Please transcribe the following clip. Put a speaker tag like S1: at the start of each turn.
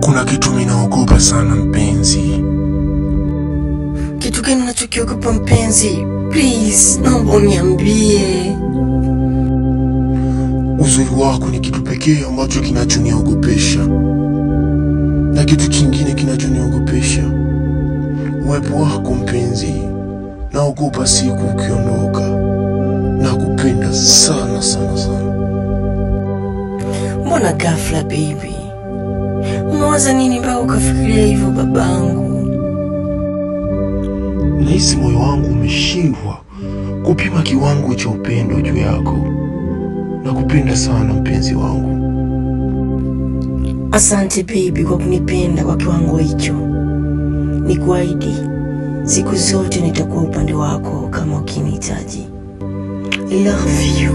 S1: Kuna kitu mimi naogopa sana mpenzi.
S2: Kitu gani unachokiogopa mpenzi? Please, naomba uniambie.
S1: Uzuri wako ni kitu pekee ambacho kinachoniogopesha. Na kitu kingine kinachoniogopesha, uwepo wako mpenzi. Naogopa siku ukiondoka. Nakupenda sana sana sana.
S2: Mbona ghafla baby? Unawaza nini mpaka ukafikiria hivyo babangu?
S1: Nahisi moyo wangu umeshindwa kupima kiwango cha upendo juu yako. Nakupenda sana mpenzi wangu.
S2: Asante baby kwa kunipenda kwa kiwango hicho. Nikuahidi siku zote nitakuwa upande wako kama ukinihitaji. I love you.